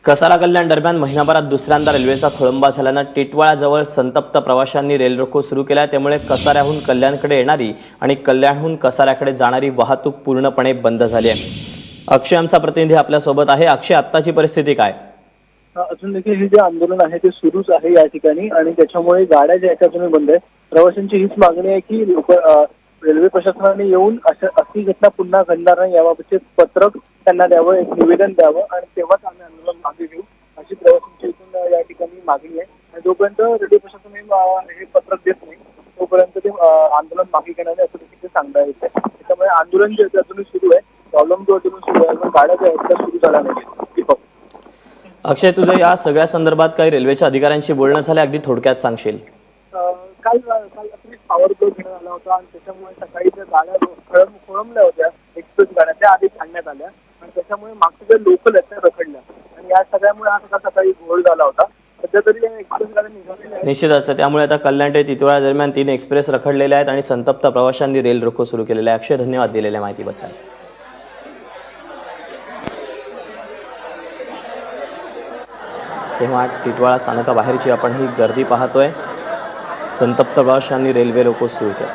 कसारा कल्याण दरम्यान महिनाभरात दुसऱ्यांदा रेल्वेचा खोळंबा झाल्यानं टिटवाळाजवळ संतप्त प्रवाशांनी रेल रोको सुरू केला। त्यामुळे कसाऱ्याहून कल्याणकडे येणारी आणि कल्याणहून कसाऱ्याकडे जाणारी वाहतूक पूर्णपणे बंद झाली आहे। अक्षय आमचा प्रतिनिधी आपल्या सोबत आहे। अक्षय, आत्ताची परिस्थिती काय? अजून देखील हे जे आंदोलन आहे ते सुरूच आहे या ठिकाणी आणि त्याच्यामुळे गाड्या ज्या आहेत त्या बंद आहेत। प्रवाशांची हीच मागणी आहे की रेल्वे प्रशासनाने येऊन अशी घटना पुन्हा घडणार नाही याबाबतचे पत्रक त्यांना द्यावं, एक निवेदन द्यावं आणि तेव्हाच आम्ही आंदोलन मागे घेऊ अशी प्रवाशांची इथून या ठिकाणी मागणी आहे। आणि जोपर्यंत रेल्वे प्रशासन हे पत्रक देत नाही तोपर्यंत ते आंदोलन मागे घेणार नाही असं देखील सांगता येत आहे। त्यामुळे आंदोलन जे अजूनही सुरू आहे, प्रॉब्लेम जो अजून सुरू आहे, गाड्या ज्या आहेत त्या सुरू झाल्या नाहीत। अक्षय, तुझं या सगळ्या संदर्भात काही रेल्वेच्या अधिकाऱ्यांशी बोलणं झालं, अगदी थोडक्यात सांगशील? काल रात्री पॉवर कट घेण्यात आला होता आणि त्याच्यामुळे सकाळी त्या गाड्या खोळंबल्या होत्या, एक्सप्रेस गाड्या त्या आधी काढण्यात आल्या आणि त्याच्यामुळे मागच्या ज्या लोकल आहेत त्या रखडल्या आणि या सगळ्यामुळे हा सकाळी घोळ झाला होता। सध्या तरी एक्सप्रेस गाड्या निघालेल्या आहेत। निश्चितच, त्यामुळे आता कल्याण ते टिटवाळा दरम्यान 3 एक्सप्रेस रखडलेल्या आहेत आणि संतप्त प्रवाशांनी रेल रोको सुरू केलेला आहे। अक्षय, धन्यवाद दिलेल्या माहितीबद्दल। तेव्हा टिटवाळा स्थानकाबाहेरची आपण ही गर्दी पाहतोय। संतप्त प्रवाशांनी रेल्वे रोको सुरू केला।